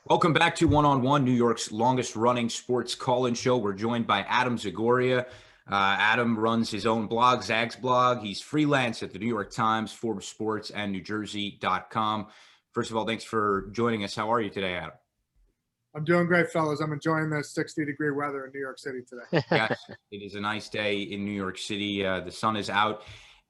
Welcome back to One on One, New York's longest running sports call-in show. We're joined by Adam Zagoria. Adam runs his own blog, Zag's blog. He's freelance at the New York Times, Forbes Sports, and NewJersey.com. First of all, thanks for joining us. How are you today, Adam? I'm doing great, fellas. I'm enjoying the 60-degree weather in New York City today. Yes, it is a nice day in New York City. The sun is out.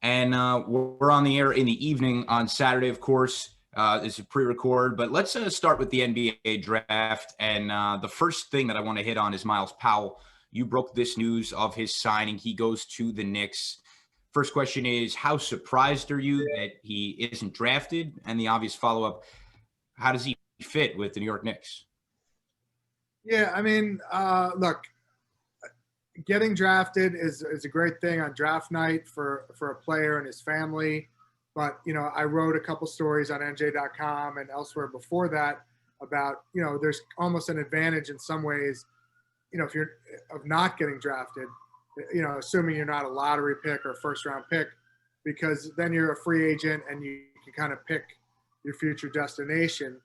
And we're on the air in the evening on Saturday, of course. It's a pre-record, but let's start with the NBA draft. And the first thing that I want to hit on is Myles Powell. You broke this news of his signing. He goes to the Knicks. First question is, how surprised are you that he isn't drafted? And the obvious follow-up, how does he fit with the New York Knicks? Yeah, I mean, look, getting drafted is a great thing on draft night for a player and his family. But, I wrote a couple stories on NJ.com and elsewhere before that about, there's almost an advantage in some ways, if you're of not getting drafted, assuming you're not a lottery pick or a first round pick, because then you're a free agent and you can kind of pick your future destination.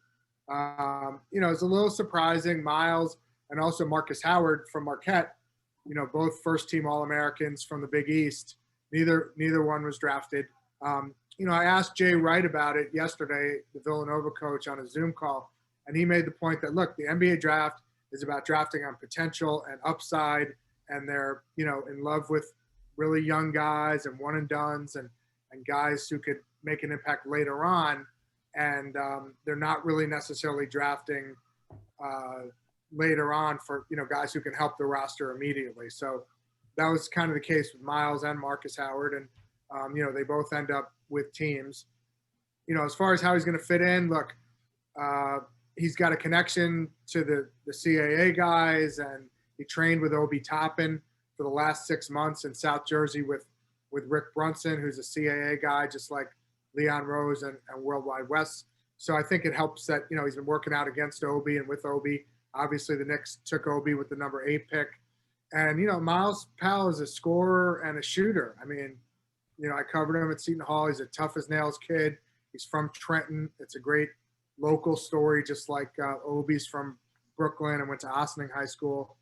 It's a little surprising. Myles and also Marcus Howard from Marquette, both first team All-Americans from the Big East. Neither one was drafted. I asked Jay Wright about it yesterday, the Villanova coach, on a Zoom call, and he made the point that, look, the NBA draft is about drafting on potential and upside, and they're, in love with really young guys and one and dones and guys who could make an impact later on. And they're not really necessarily drafting later on for, guys who can help the roster immediately. So that was kind of the case with Myles and Marcus Howard. And, they both end up with teams. As far as how he's going to fit in, look, he's got a connection to the CAA guys, and he trained with Obi Toppin for the last 6 months in South Jersey with Rick Brunson, who's a CAA guy, just like Leon Rose and Worldwide West. So I think it helps that, he's been working out against Obi and with Obi. Obviously, the Knicks took Obi with the number 8 pick. And, Myles Powell is a scorer and a shooter. I mean, I covered him at Seton Hall. He's a tough-as-nails kid. He's from Trenton. It's a great local story, just like Obi's from Brooklyn and went to Ossining High School.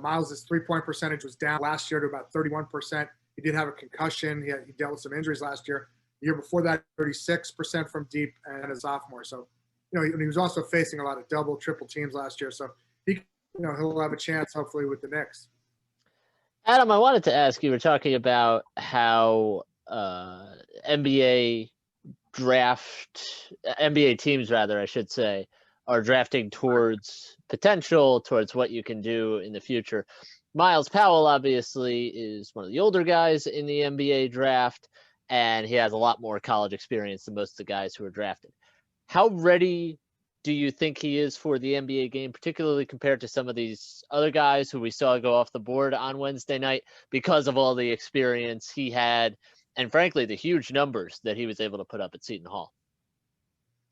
Myles' three-point percentage was down last year to about 31%. He did have a concussion. He dealt with some injuries last year. The year before that, 36% from deep and a sophomore. So, he was also facing a lot of double, triple teams last year. So, he'll have a chance, hopefully, with the Knicks. Adam, I wanted to ask you, we're talking about how NBA teams, I should say, are drafting towards potential, towards what you can do in the future. Myles Powell, obviously, is one of the older guys in the NBA draft, and he has a lot more college experience than most of the guys who are drafted. How ready do you think he is for the NBA game, particularly compared to some of these other guys who we saw go off the board on Wednesday night because of all the experience he had and, frankly, the huge numbers that he was able to put up at Seton Hall?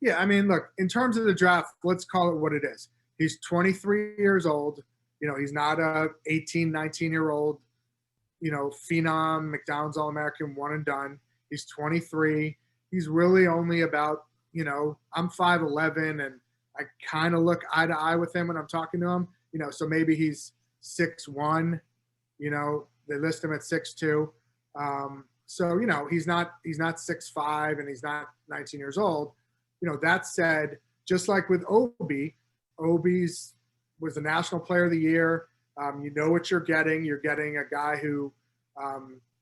Yeah, I mean, look, in terms of the draft, let's call it what it is. He's 23 years old. He's not a 18, 19-year-old, phenom, McDonald's All-American, one and done. He's 23. He's really only about, I'm 5'11", and I kind of look eye to eye with him when I'm talking to him. So maybe he's 6'1", they list him at 6'2". So, he's not 6'5", and he's not 19 years old. That said, just like with Obi's was the National Player of the Year. You know what you're getting. You're getting a guy who,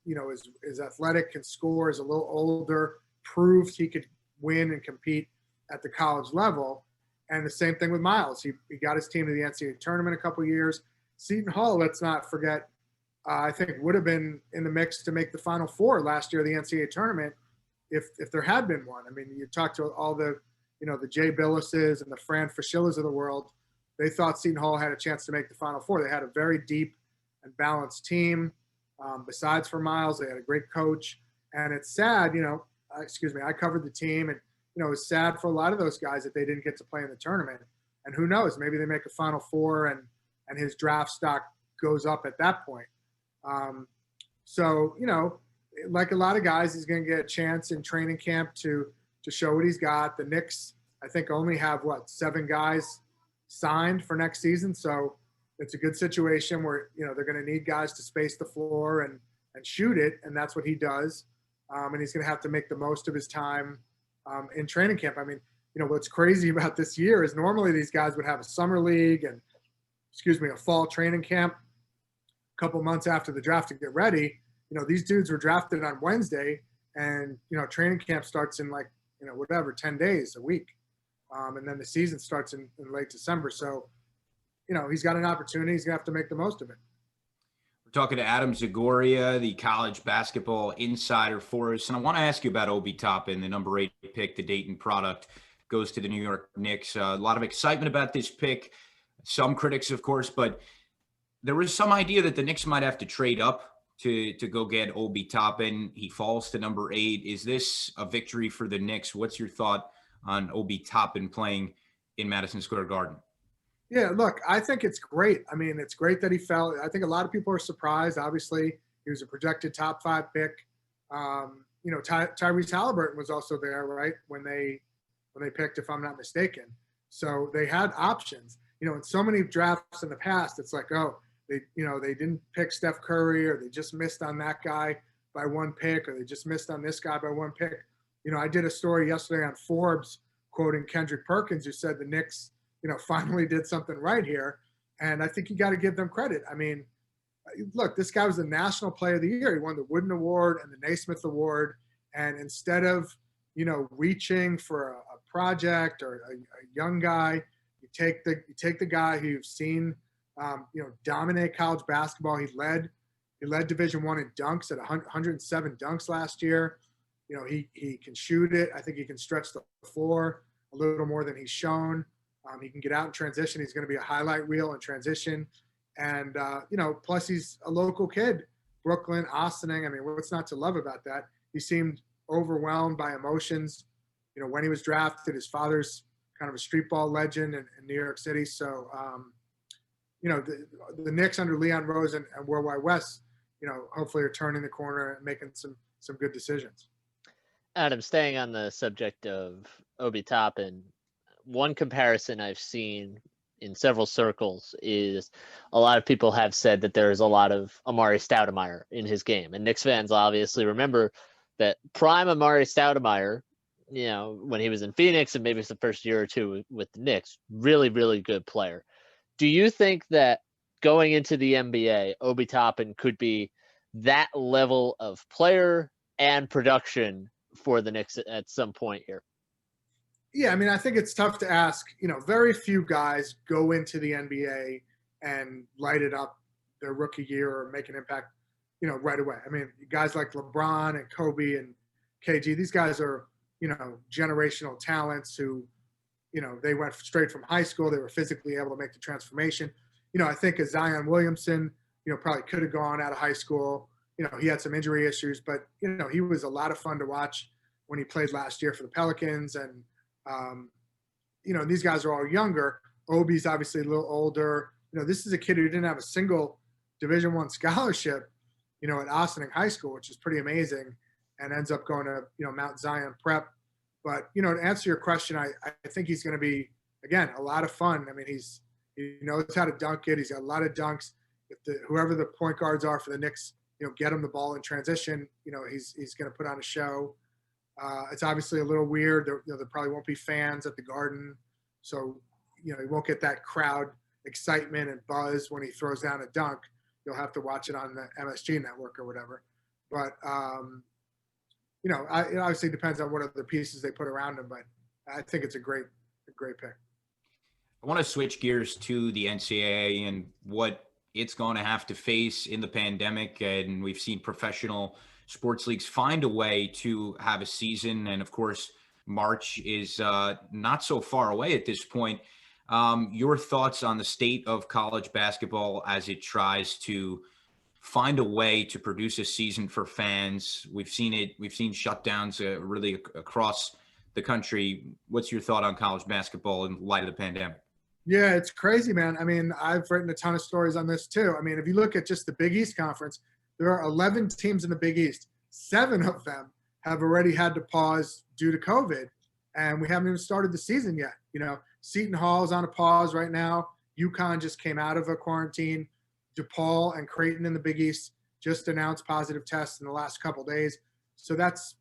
is athletic, can score, is a little older, proved he could win and compete at the college level. And the same thing with Myles. He got his team to the NCAA tournament a couple of years. Seton Hall, let's not forget, I think would have been in the mix to make the Final Four last year of the NCAA tournament if there had been one. I mean, you talk to all the, the Jay Billises and the Fran Fraschillas of the world. They thought Seton Hall had a chance to make the Final Four. They had a very deep and balanced team. Besides for Myles, they had a great coach. And it's sad, I covered the team, and, it was sad for a lot of those guys that they didn't get to play in the tournament. And who knows, maybe they make a Final Four and his draft stock goes up at that point. So, like a lot of guys, he's going to get a chance in training camp to show what he's got. The Knicks I think only have 7 guys signed for next season. So it's a good situation where, they're going to need guys to space the floor and shoot it. And that's what he does. And he's going to have to make the most of his time in training camp. I mean, what's crazy about this year is normally these guys would have a summer league and, a fall training camp a couple months after the draft to get ready. These dudes were drafted on Wednesday and, training camp starts in 10 days, a week. And then the season starts in late December. So, he's got an opportunity. He's going to have to make the most of it. We're talking to Adam Zagoria, the college basketball insider for us. And I want to ask you about Obi Toppin, the number 8 pick, the Dayton product, goes to the New York Knicks. A lot of excitement about this pick. Some critics, of course, but there was some idea that the Knicks might have to trade up to go get Obi Toppin. He falls to number 8. Is this a victory for the Knicks? What's your thought on Obi Toppin playing in Madison Square Garden? Yeah, look, I think it's great. I mean, it's great that he fell. I think a lot of people are surprised. Obviously, he was a projected top 5 pick. Tyrese Halliburton was also there, right, when they picked, if I'm not mistaken. So they had options. In so many drafts in the past, it's like, oh, they didn't pick Steph Curry, or they just missed on that guy by 1 pick, or they just missed on this guy by 1 pick. I did a story yesterday on Forbes quoting Kendrick Perkins, who said the Knicks, finally did something right here. And I think you got to give them credit. I mean, look, this guy was the National Player of the Year. He won the Wooden Award and the Naismith Award. And instead of, reaching for a project or a young guy, you take the guy who you've seen, dominate college basketball. He led Division I in dunks at 107 dunks last year. He can shoot it. I think he can stretch the floor a little more than he's shown. He can get out in transition. He's going to be a highlight reel in transition. And, plus he's a local kid, Brooklyn, Austining. I mean, what's not to love about that? He seemed overwhelmed by emotions. When he was drafted, his father's kind of a street ball legend in New York City. So, the Knicks under Leon Rose and Worldwide West, hopefully are turning the corner and making some good decisions. Adam, staying on the subject of Obi Toppin, one comparison I've seen in several circles is a lot of people have said that there is a lot of Amari Stoudemire in his game. And Knicks fans obviously remember that prime Amari Stoudemire, when he was in Phoenix and maybe it's the first year or two with the Knicks, really, really good player. Do you think that going into the NBA, Obi Toppin could be that level of player and production for the Knicks at some point here? Yeah, I mean, I think it's tough to ask. Very few guys go into the NBA and light it up their rookie year or make an impact, right away. I mean, guys like LeBron and Kobe and KG, these guys are, generational talents who, they went straight from high school. They were physically able to make the transformation. I think a Zion Williamson, probably could have gone out of high school. He had some injury issues, but, he was a lot of fun to watch when he played last year for the Pelicans. And, these guys are all younger. Obi's obviously a little older. This is a kid who didn't have a single Division I scholarship, at Austining High School, which is pretty amazing, and ends up going to, Mount Zion Prep. But, to answer your question, I think he's going to be, again, a lot of fun. I mean, he knows how to dunk it. He's got a lot of dunks. If whoever the point guards are for the Knicks, get him the ball in transition, he's going to put on a show. It's obviously a little weird. There probably won't be fans at the Garden. So, he won't get that crowd excitement and buzz when he throws down a dunk. You'll have to watch it on the MSG network or whatever. But, it obviously depends on what other pieces they put around him. But I think it's a great pick. I want to switch gears to the NCAA and what it's going to have to face in the pandemic. And we've seen professional sports leagues find a way to have a season. And of course, March is not so far away at this point. Your thoughts on the state of college basketball as it tries to find a way to produce a season for fans? We've seen shutdowns really across the country. What's your thought on college basketball in light of the pandemic? Yeah, it's crazy, man. I mean, I've written a ton of stories on this too. I mean, if you look at just the Big East Conference, there are 11 teams in the Big East. 7 of them have already had to pause due to COVID. and we haven't even started the season yet. Seton Hall is on a pause right now. UConn just came out of a quarantine. DePaul and Creighton in the Big East just announced positive tests in the last couple of days. So that's,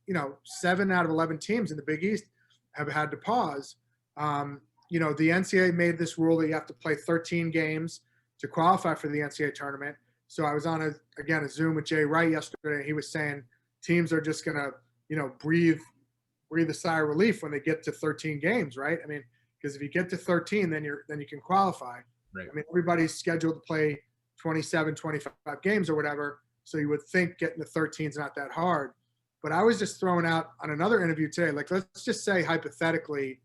7 out of 11 teams in the Big East have had to pause. The NCAA made this rule that you have to play 13 games to qualify for the NCAA tournament. So I was on a Zoom with Jay Wright yesterday. He was saying teams are just going to, breathe a sigh of relief when they get to 13 games, right? I mean, because if you get to 13, then you can qualify. Right. I mean, everybody's scheduled to play 27, 25 games or whatever. So you would think getting to 13 is not that hard. But I was just throwing out on another interview today, like, let's just say hypothetically,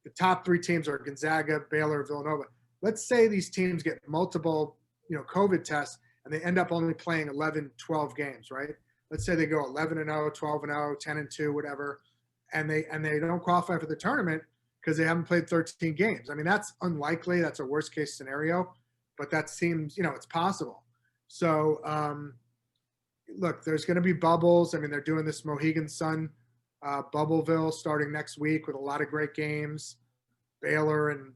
the top 3 teams are Gonzaga, Baylor, Villanova. Let's say these teams get multiple, COVID tests and they end up only playing 11, 12 games, right? Let's say they go 11-0, 12-0, 10-2, whatever, and they don't qualify for the tournament because they haven't played 13 games. I mean, that's unlikely. That's a worst case scenario, but that seems, it's possible. So, look, there's going to be bubbles. I mean, they're doing this Mohegan Sun Bubbleville starting next week with a lot of great games. Baylor and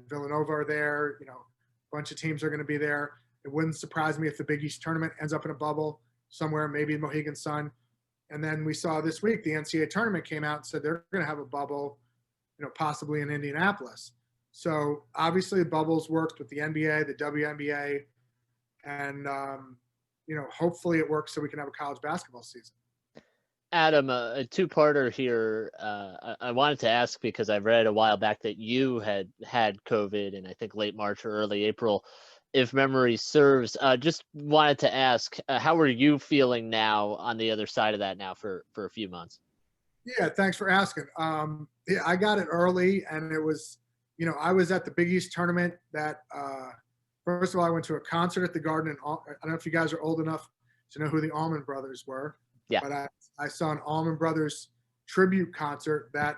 Villanova are there. A bunch of teams are going to be there. It wouldn't surprise me if the Big East tournament ends up in a bubble somewhere, maybe in Mohegan Sun. And then we saw this week the NCAA tournament came out and said they're going to have a bubble, possibly in Indianapolis. So obviously the bubbles worked with the NBA, the WNBA, and hopefully it works so we can have a college basketball season. Adam, a two-parter here. I wanted to ask because I read a while back that you had COVID in, I think, late March or early April, if memory serves. Just wanted to ask, how are you feeling now on the other side of that now for a few months? Yeah, thanks for asking. I got it early, and it was, I was at the Big East tournament that, first of all, I went to a concert at the Garden. I don't know if you guys are old enough to know who the Allman Brothers were. Yeah. But I saw an Allman Brothers tribute concert that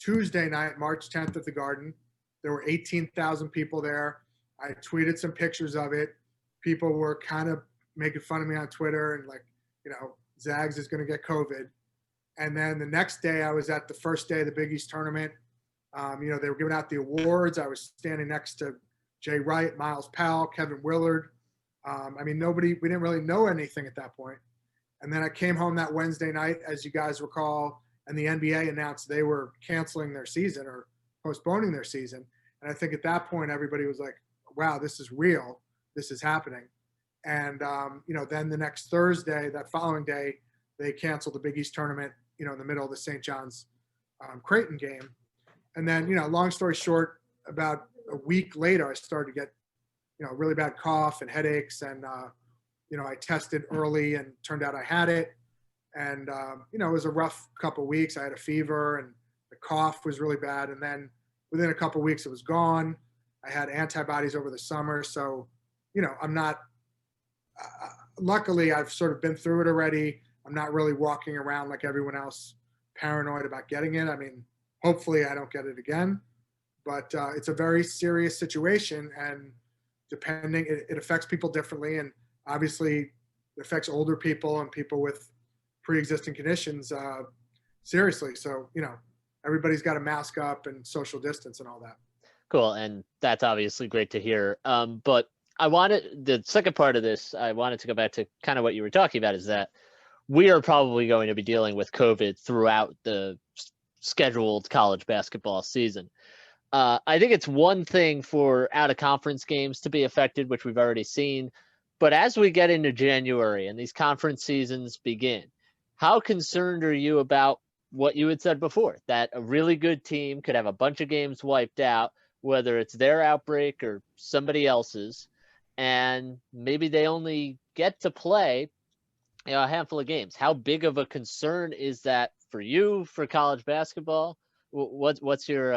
Tuesday night, March 10th at the Garden. There were 18,000 people there. I tweeted some pictures of it. People were kind of making fun of me on Twitter and like, Zags is going to get COVID. And then the next day I was at the first day of the Big East tournament. They were giving out the awards. I was standing next to Jay Wright, Myles Powell, Kevin Willard. We didn't really know anything at that point. And then I came home that Wednesday night, as you guys recall, and the NBA announced they were canceling their season or postponing their season. And I think at that point, everybody was like, wow, this is real. This is happening. And, then the next Thursday, that following day, they canceled the Big East tournament, in the middle of the St. John's Creighton game. And then, long story short, about a week later, I started to get, really bad cough and headaches. And, I tested early and turned out I had it. And, it was a rough couple of weeks. I had a fever and the cough was really bad. And then within a couple of weeks, it was gone. I had antibodies over the summer. So, I'm not, luckily I've sort of been through it already. I'm not really walking around like everyone else paranoid about getting it. I mean, hopefully I don't get it again, but it's a very serious situation, and depending, it affects people differently. And obviously it affects older people and people with pre-existing conditions seriously. So, everybody's got to mask up and social distance and all that. Cool. And that's obviously great to hear. But the second part of this, I wanted to go back to kind of what you were talking about, is that we are probably going to be dealing with COVID throughout the scheduled college basketball season. I think it's one thing for out-of-conference games to be affected, which we've already seen. But as we get into January and these conference seasons begin, how concerned are you about what you had said before, that a really good team could have a bunch of games wiped out, whether it's their outbreak or somebody else's, and maybe they only get to play a handful of games? How big of a concern is that for you, for college basketball? What's your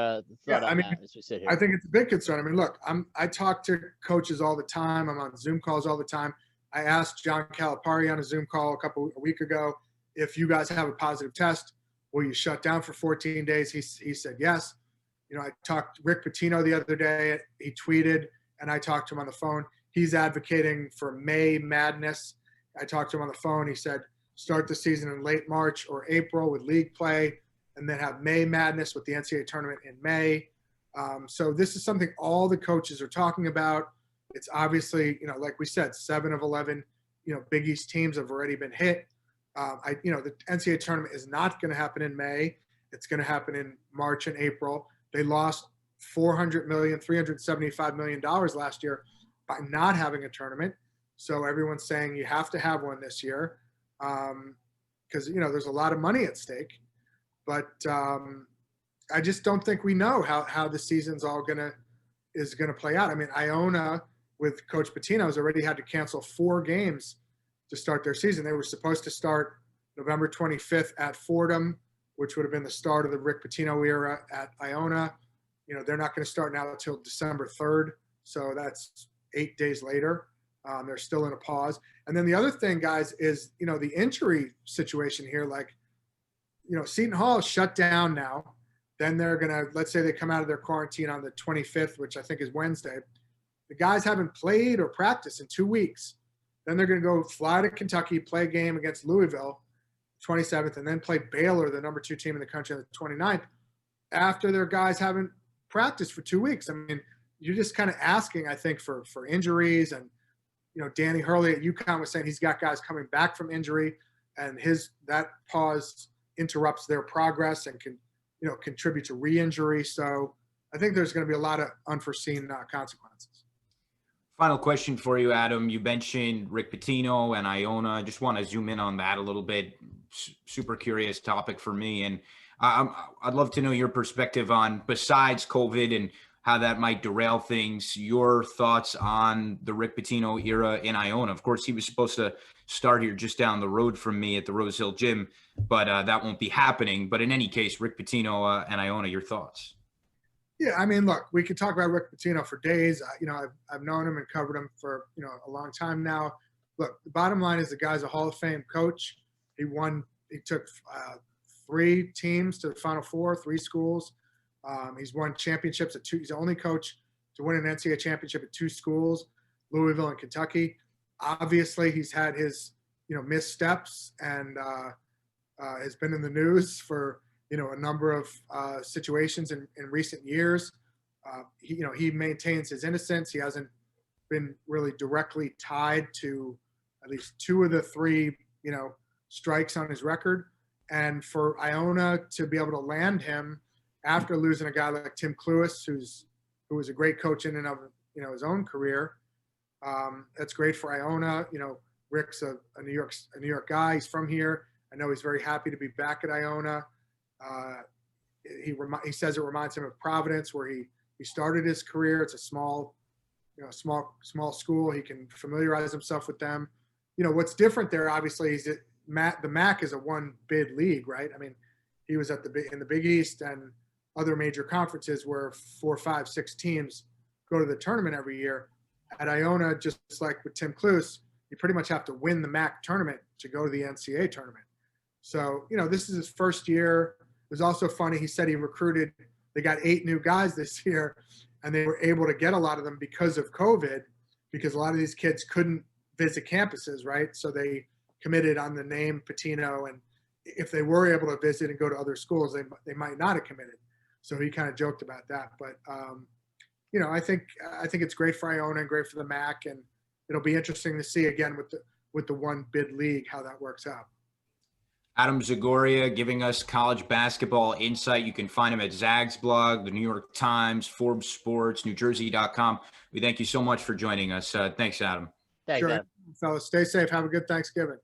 thought on that as we sit here? I think it's a big concern. I mean, look, I talk to coaches all the time. I'm on Zoom calls all the time. I asked John Calipari on a Zoom call a week ago, if you guys have a positive test, will you shut down for 14 days? He said yes. I talked to Rick Pitino the other day. He tweeted, and I talked to him on the phone. He's advocating for May Madness. I talked to him on the phone. He said, start the season in late March or April with league play. and then have May Madness with the NCAA tournament in May. So this is something all the coaches are talking about. It's obviously, like we said, 7 of 11, Big East teams have already been hit. The NCAA tournament is not going to happen in May. It's going to happen in March and April. They lost $375 million last year by not having a tournament. So everyone's saying you have to have one this year because, there's a lot of money at stake. But I just don't think we know how the season's all is gonna play out. I mean, Iona with Coach Pitino has already had to cancel 4 games to start their season. They were supposed to start November 25th at Fordham, which would have been the start of the Rick Pitino era at Iona. They're not going to start now until December 3rd. So that's 8 days later. They're still in a pause. And then the other thing, guys, is, the injury situation here. Like, Seton Hall is shut down now. Then they're going to, let's say they come out of their quarantine on the 25th, which I think is Wednesday. The guys haven't played or practiced in 2 weeks. Then they're going to go fly to Kentucky, play a game against Louisville, 27th, and then play Baylor, the number 2 team in the country, on the 29th, after their guys haven't practiced for 2 weeks. I mean, you're just kind of asking, I think, for injuries. And, Danny Hurley at UConn was saying he's got guys coming back from injury, and that pause interrupts their progress and can, contribute to re-injury. So I think there's going to be a lot of unforeseen consequences. Final question for you, Adam. You mentioned Rick Pitino and Iona. I just want to zoom in on that a little bit. Super curious topic for me. And I'd love to know your perspective on, besides COVID and how that might derail things, your thoughts on the Rick Pitino era in Iona. Of course, he was supposed to start here just down the road from me at the Rose Hill Gym, but that won't be happening. But in any case, Rick Pitino and Iona, your thoughts? Yeah, I mean, look, we could talk about Rick Pitino for days. I've known him and covered him for, a long time now. Look, the bottom line is the guy's a Hall of Fame coach. He took 3 teams to the Final Four, 3 schools. He's won championships at 2. He's the only coach to win an NCAA championship at 2 schools, Louisville and Kentucky. Obviously, he's had his, missteps and has been in the news for, a number of situations in recent years. He maintains his innocence. He hasn't been really directly tied to at least 2 of the 3, strikes on his record. And for Iona to be able to land him after losing a guy like Tim Cluess, who was a great coach in and of, his own career, that's great for Iona. Rick's a New York guy. He's from here. I know he's very happy to be back at Iona. He says it reminds him of Providence, where he started his career. It's a small school. He can familiarize himself with them. What's different there, obviously, is that the MAC is a 1-bid league, right? I mean, he was in the Big East and other major conferences where 4, 5, 6 teams go to the tournament every year. At Iona, just like with Tim Cluess, you pretty much have to win the MAC tournament to go to the NCAA tournament. So, this is his first year. It was also funny. He said they got 8 new guys this year, and they were able to get a lot of them because of COVID, because a lot of these kids couldn't visit campuses, right? So they committed on the name Pitino, and if they were able to visit and go to other schools, they might not have committed. So he kind of joked about that. But, I think it's great for Iona and great for the MAC, and it'll be interesting to see again with the 1-bid league how that works out. Adam Zagoria giving us college basketball insight. You can find him at Zag's blog, the New York Times, Forbes Sports, NewJersey.com. We thank you so much for joining us. Thanks, Adam. Thanks, Sure. Adam. Fellas, stay safe. Have a good Thanksgiving.